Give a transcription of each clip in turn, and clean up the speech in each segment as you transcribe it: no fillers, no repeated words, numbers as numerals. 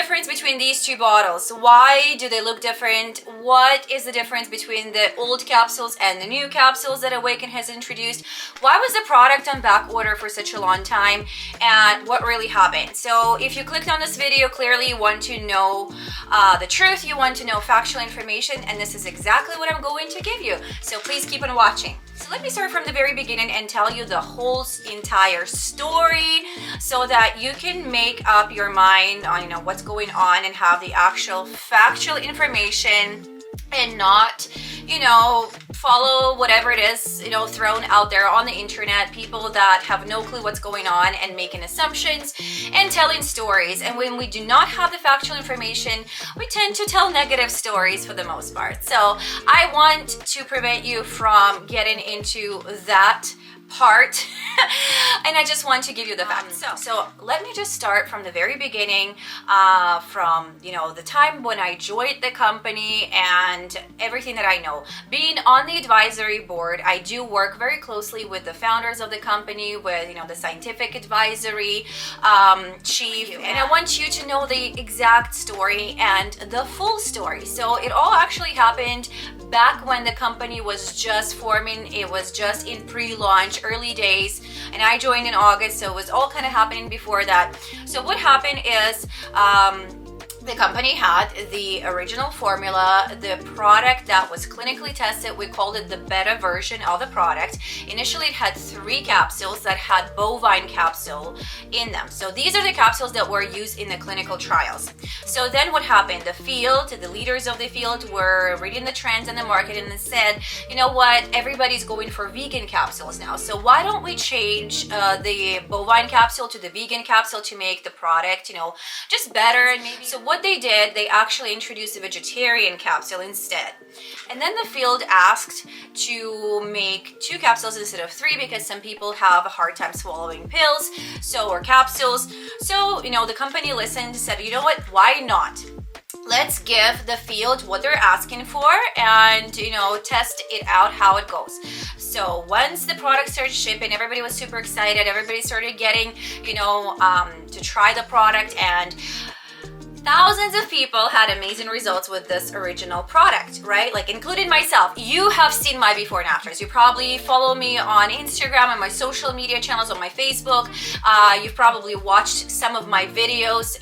difference between these two bottles? Why do they look different? What is the difference between the old capsules and the new capsules that Awaken has introduced? Why was the product on back order for such a long time? And what really happened? So if you clicked on this video, clearly you want to know the truth, you want to know factual information, and this is exactly what I'm going to give you. So please keep on watching. So let me start from the very beginning and tell you the whole entire story so that you can make up your mind on what's going on and have the actual factual information and not follow whatever it is thrown out there on the internet, people that have no clue what's going on and making assumptions and telling stories. And when we do not have the factual information, we tend to tell negative stories for the most part. So I want to prevent you from getting into that part and I just want to give you the facts. So let me just start from the very beginning, from the time when I joined the company and everything that I know. Being on the advisory board, I do work very closely with the founders of the company, with the scientific advisory chief, and I want you to know the exact story and the full story. So it all actually happened back when the company was just forming. It was just in pre-launch, early days, and I joined in August, so it was all kind of happening before that. So what happened is the company had the original formula, the product that was clinically tested. We called it the beta version of the product. Initially, it had 3 capsules that had bovine capsule in them. So these are the capsules that were used in the clinical trials. So then what happened? The field, the leaders of the field were reading the trends in the market and they said, you know what, everybody's going for vegan capsules now. So why don't we change the bovine capsule to the vegan capsule to make the product, just better? And maybe so what they did, they actually introduced a vegetarian capsule instead. And then the field asked to make 2 capsules instead of 3 because some people have a hard time swallowing pills, or capsules. So, the company listened, said, you know what, why not? Let's give the field what they're asking for and, test it out how it goes. So once the product started shipping, everybody was super excited. Everybody started getting, to try the product, and thousands of people had amazing results with this original product, right? Like including myself. You have seen my before and afters. You probably follow me on Instagram and my social media channels, on my Facebook. You've probably watched some of my videos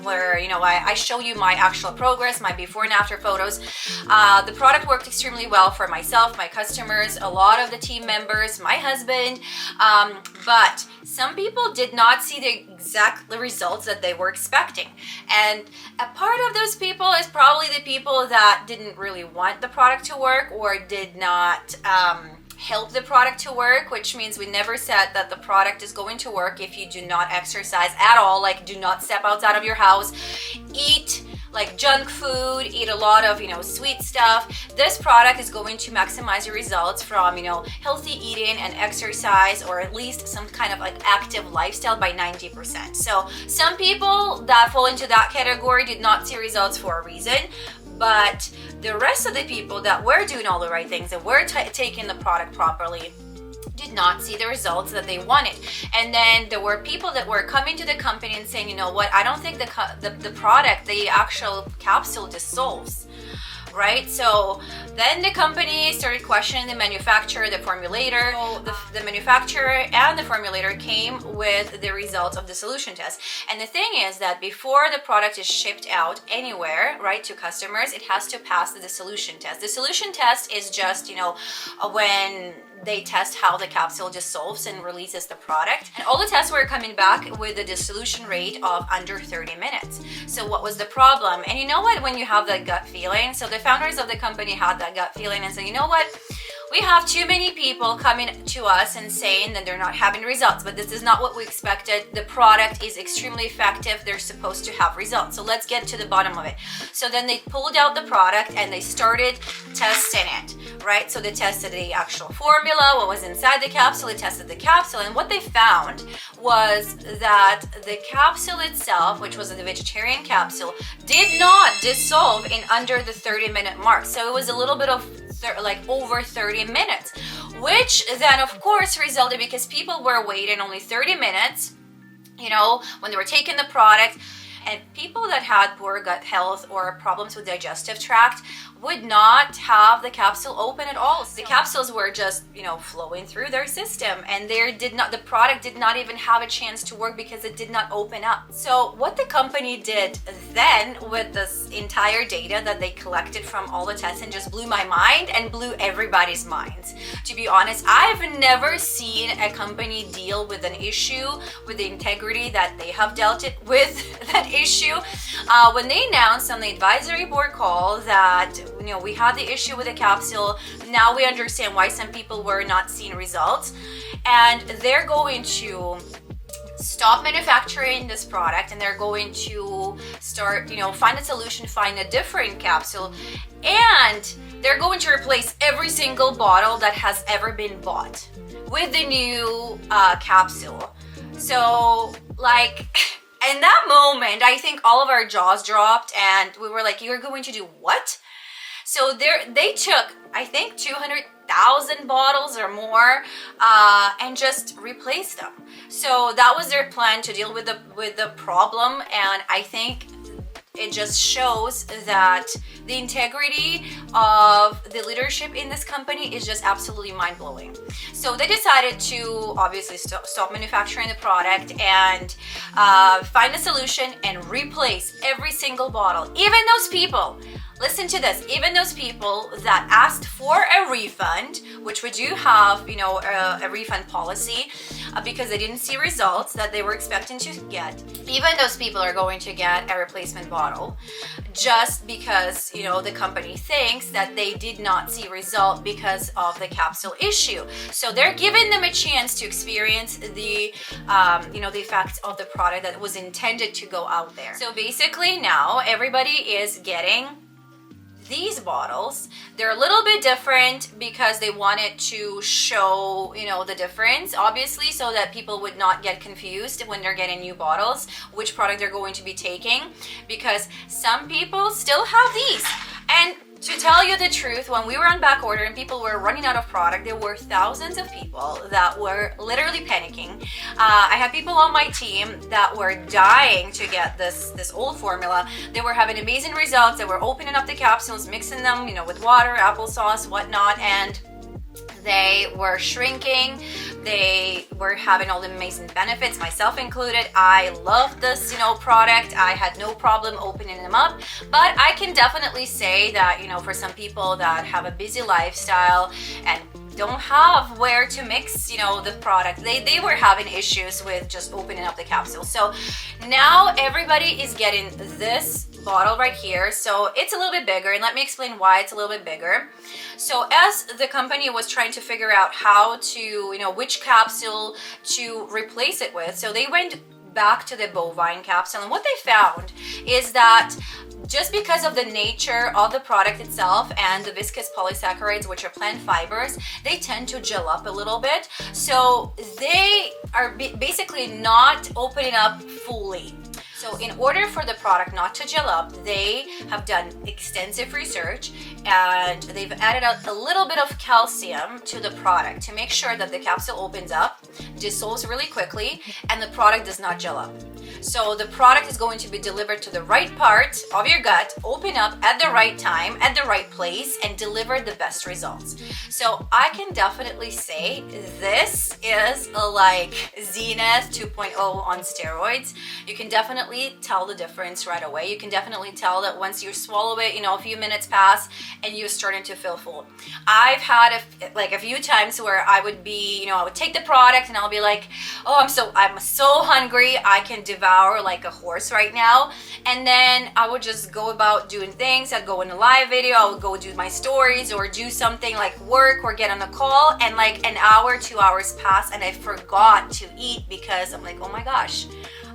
where I show you my actual progress, my before and after photos. The product worked extremely well for myself, my customers, a lot of the team members, my husband, but some people did not see the exact results that they were expecting. And a part of those people is probably the people that didn't really want the product to work or did not help the product to work, which means we never said that the product is going to work if you do not exercise at all. Like, do not step outside of your house, eat like junk food, eat a lot of sweet stuff. This product is going to maximize your results from healthy eating and exercise, or at least some kind of like active lifestyle, by 90%. So some people that fall into that category did not see results for a reason, but the rest of the people that were doing all the right things and were taking the product properly did not see the results that they wanted. And then there were people that were coming to the company and saying, you know what, I don't think the product, the actual capsule dissolves, right? So then the company started questioning the manufacturer, the formulator. So the manufacturer and the formulator came with the results of the solution test. And the thing is that before the product is shipped out anywhere, right, to customers, it has to pass the dissolution test. The solution test is just, when they test how the capsule dissolves and releases the product. And all the tests were coming back with a dissolution rate of under 30 minutes. So what was the problem? And you know what, when you have that gut feeling, so the founders of the company had that gut feeling and said, you know what, we have too many people coming to us and saying that they're not having results, but this is not what we expected. The product is extremely effective. They're supposed to have results. So let's get to the bottom of it. So then they pulled out the product and they started testing it, right? So they tested the actual formula, what was inside the capsule, they tested the capsule, and what they found was that the capsule itself, which was the vegetarian capsule, did not dissolve in under the 30-minute mark. So it was a little bit of like over 30 minutes, which then of course resulted because people were waiting only 30 minutes, when they were taking the product. And people that had poor gut health or problems with digestive tract would not have the capsule open at all. The capsules were just, flowing through their system, and the product did not even have a chance to work because it did not open up. So what the company did then with this entire data that they collected from all the tests and just blew my mind and blew everybody's minds. To be honest, I've never seen a company deal with an issue with the integrity that they have dealt it with that issue. When they announced on the advisory board call that we had the issue with the capsule, now we understand why some people were not seeing results, and they're going to stop manufacturing this product, and they're going to start, find a solution, find a different capsule, and they're going to replace every single bottle that has ever been bought with the new capsule. So, in that moment, I think all of our jaws dropped, and we were like, "You're going to do what?" So they took, I think, 200,000 bottles or more, and just replaced them. So that was their plan to deal with the problem, and I think it just shows that the integrity of the leadership in this company is just absolutely mind-blowing. So they decided to obviously stop manufacturing the product and find a solution and replace every single bottle. Even those people, listen to this, even those people that asked for a refund, which we do have, a refund policy, because they didn't see results that they were expecting to get, even those people are going to get a replacement bottle just because, the company thinks that they did not see result because of the capsule issue. So they're giving them a chance to experience the effects of the product that was intended to go out there. So basically now everybody is getting these bottles. They're a little bit different because they wanted to show, the difference, obviously, so that people would not get confused when they're getting new bottles, which product they're going to be taking, because some people still have these. And to tell you the truth, when we were on back order and people were running out of product, there were thousands of people that were literally panicking. I had people on my team that were dying to get this old formula. They were having amazing results. They were opening up the capsules, mixing them, with water, applesauce, whatnot, and they were shrinking. They were having all the amazing benefits, myself included. I love this, product. I had no problem opening them up. But I can definitely say that, for some people that have a busy lifestyle and don't have where to mix, the product, they were having issues with just opening up the capsule. So now everybody is getting this bottle right here. So it's a little bit bigger, and let me explain why it's a little bit bigger. So as the company was trying to figure out how to, which capsule to replace it with, so they went back to the bovine capsule, and what they found is that just because of the nature of the product itself and the viscous polysaccharides, which are plant fibers, they tend to gel up a little bit. So they are basically not opening up fully. So in order for the product not to gel up, they have done extensive research, and they've added a little bit of calcium to the product to make sure that the capsule opens up, dissolves really quickly, and the product does not gel up. So the product is going to be delivered to the right part of your gut, open up at the right time, at the right place, and deliver the best results. So I can definitely say this is like Zenith 2.0 on steroids. You can definitely tell the difference right away. You can definitely tell that once you swallow it, a few minutes pass and you're starting to feel full. I've had a few times where I would be, I would take the product and I'll be like, oh, I'm so hungry. I can devour like a horse right now. And then I would just go about doing things. I'd go in a live video. I would go do my stories or do something like work or get on a call, and like an hour, 2 hours pass and I forgot to eat because I'm like, oh my gosh,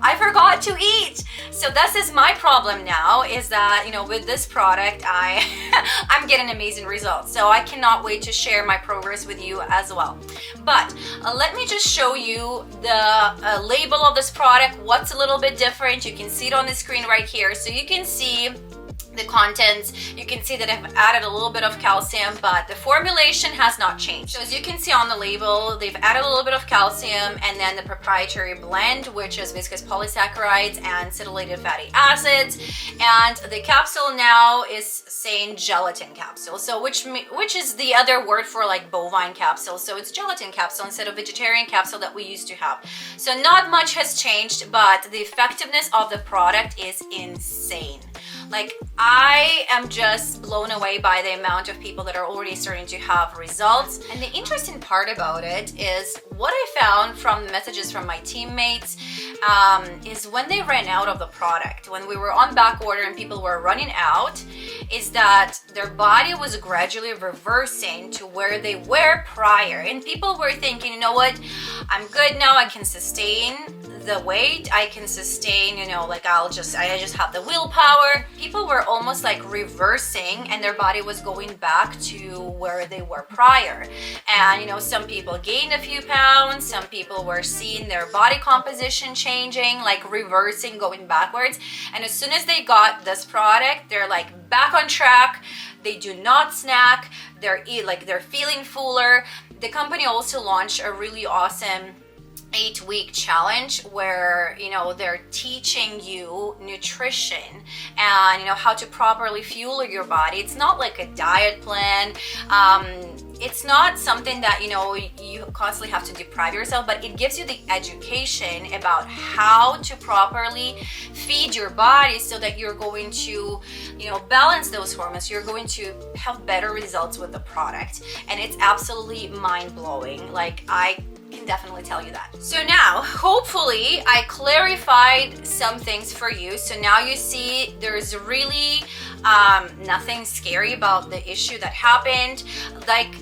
I forgot to eat. So this is my problem now, is that, with this product, I'm getting amazing results. So I cannot wait to share my progress with you as well. But let me just show you the label of this product, what's a little bit different. You can see it on the screen right here. So you can see the contents, you can see that I've added a little bit of calcium, but the formulation has not changed. So as you can see on the label, they've added a little bit of calcium and then the proprietary blend, which is viscous polysaccharides and cetylated fatty acids. And the capsule now is saying gelatin capsule, so which is the other word for like bovine capsule. So it's gelatin capsule instead of vegetarian capsule that we used to have. So not much has changed, but the effectiveness of the product is insane. Like, I am just blown away by the amount of people that are already starting to have results. And the interesting part about it is what I found from the messages from my teammates is when they ran out of the product, when we were on back order and people were running out, is that their body was gradually reversing to where they were prior. And people were thinking, you know what, I'm good now, I can sustain the weight, I can sustain, you know, like I just have the willpower. People were almost like reversing and their body was going back to where they were prior. And you know, some people gained a few pounds, some people were seeing their body composition changing, like reversing, going backwards. And as soon as they got this product, they're like back on track. They do not snack, they're feeling fuller. The company also launched a really awesome 8-week challenge where, you know, they're teaching you nutrition and, you know, how to properly fuel your body. It's not like a diet plan. It's not something that, you know, you constantly have to deprive yourself, but it gives you the education about how to properly feed your body so that you're going to, you know, balance those hormones. You're going to have better results with the product. And it's absolutely mind-blowing. Like, I can definitely tell you that. So now, hopefully, I clarified some things for you. So now you see there's really nothing scary about the issue that happened. Like,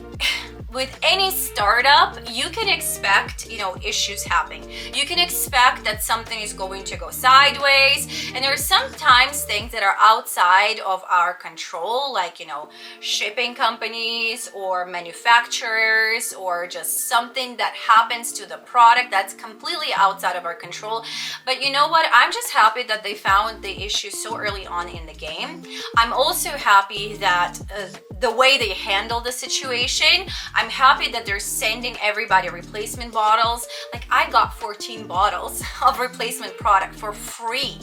with any startup, you can expect, you know, issues happening. You can expect that something is going to go sideways, and there are sometimes things that are outside of our control, like, you know, shipping companies or manufacturers, or just something that happens to the product that's completely outside of our control. But you know what? I'm just happy that they found the issue so early on in the game. I'm also happy that the way they handle the situation. I'm happy that they're sending everybody replacement bottles. Like, I got 14 bottles of replacement product for free,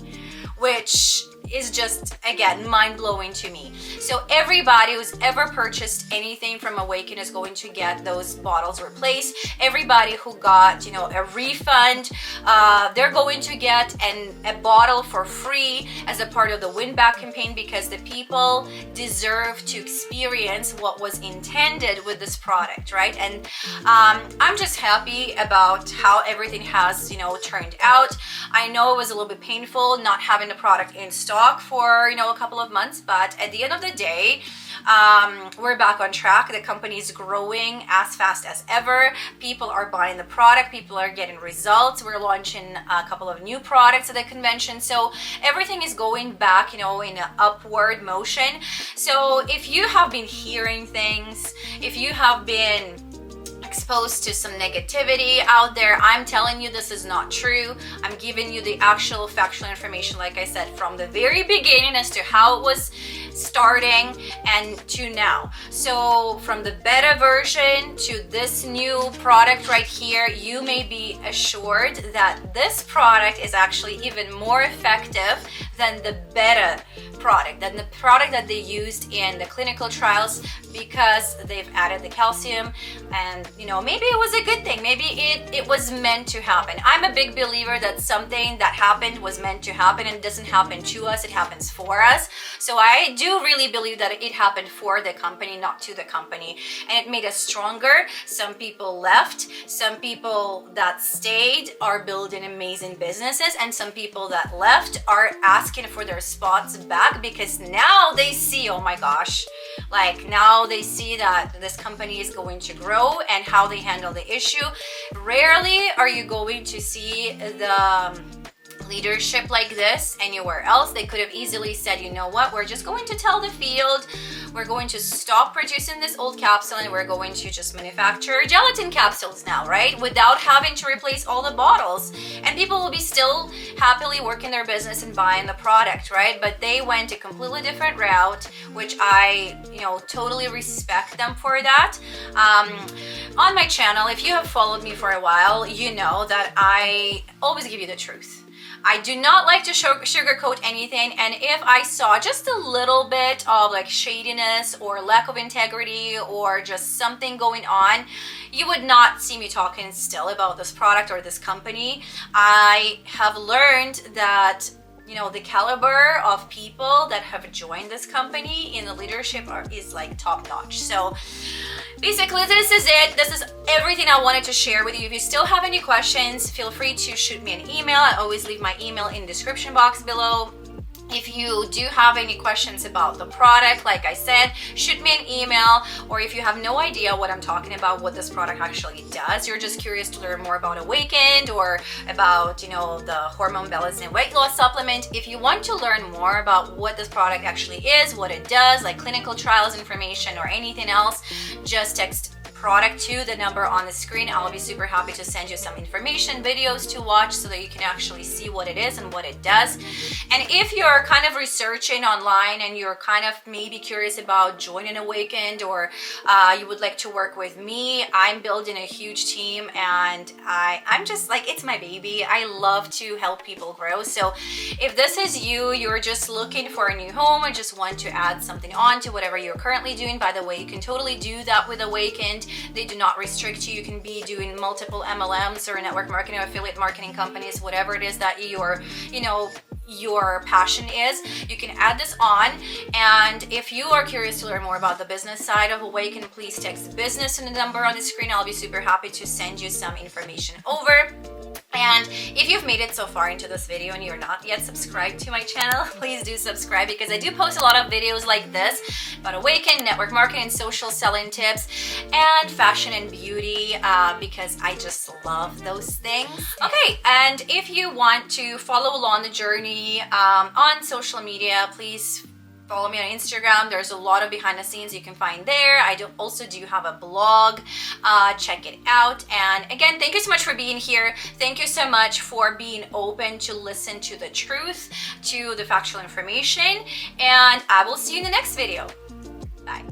which is just, again, mind-blowing to me. So everybody who's ever purchased anything from Awaken is going to get those bottles replaced. Everybody who got, you know, a refund, they're going to get a bottle for free as a part of the win back campaign, because the people deserve to experience what was intended with this product, right? And I'm just happy about how everything has, you know, turned out. I know it was a little bit painful not having the product in stock for, you know, a couple of months, but at the end of the day, we're back on track. The company is growing as fast as ever. People are buying the product. People are getting results. We're launching a couple of new products at the convention. So everything is going back, you know, in an upward motion. So if you have been hearing things, if you have been exposed to some negativity out there, I'm telling you this is not true. I'm giving you the actual factual information, like I said, from the very beginning as to how it was starting and to now. So from the beta version to this new product right here, you may be assured that this product is actually even more effective than the beta product, than the product that they used in the clinical trials, because they've added the calcium. And you know, maybe it was a good thing, maybe it was meant to happen. I'm a big believer that something that happened was meant to happen, and it doesn't happen to us, it happens for us. So I do really believe that it happened for the company, not to the company, and it made us stronger. Some people left, some people that stayed are building amazing businesses, and some people that left are asking for their spots back, because now they see, oh my gosh, like now they see that this company is going to grow and how they handle the issue. Rarely are you going to see leadership like this anywhere else. They could have easily said, you know what, we're just going to tell the field, we're going to stop producing this old capsule and we're going to just manufacture gelatin capsules now, right? Without having to replace all the bottles. And people will be still happily working their business and buying the product, right? But they went a completely different route, which I, totally respect them for that. On my channel, if you have followed me for a while, you know that I always give you the truth. I do not like to sugarcoat anything, and if I saw just a little bit of like shadiness or lack of integrity or just something going on, you would not see me talking still about this product or this company. I have learned that the caliber of people that have joined this company in the leadership is like top notch. So basically, this is it. This is everything I wanted to share with you. If you still have any questions, feel free to shoot me an email. I always leave my email in the description box below. If you do have any questions about the product, like I said, shoot me an email. Or if you have no idea what I'm talking about, what this product actually does, you're just curious to learn more about Awakened or about, the hormone balance and weight loss supplement. If you want to learn more about what this product actually is, what it does, like clinical trials information or anything else, just text product to the number on the screen. I'll be super happy to send you some information, videos to watch so that you can actually see what it is and what it does. And if you're kind of researching online and you're kind of maybe curious about joining Awakened, or you would like to work with me, I'm building a huge team, and I'm just like, it's my baby. I love to help people grow. So if this is you're just looking for a new home and just want to add something on to whatever you're currently doing, by the way, you can totally do that with Awakened. They do not restrict you. You can be doing multiple MLMs or network marketing or affiliate marketing companies, whatever it is that your passion is. You can add this on. And if you are curious to learn more about the business side of Awaken, please text business to the number on the screen. I'll be super happy to send you some information over. And if you've made it so far into this video and you're not yet subscribed to my channel, please do subscribe, because I do post a lot of videos like this about Awaken, network marketing, social selling tips, and fashion and beauty, because I just love those things. Okay, and if you want to follow along the journey on social media, please follow me on Instagram. There's a lot of behind the scenes you can find there. I also do have a blog. Check it out. And again, thank you so much for being here. Thank you so much for being open to listen to the truth, to the factual information. And I will see you in the next video. Bye.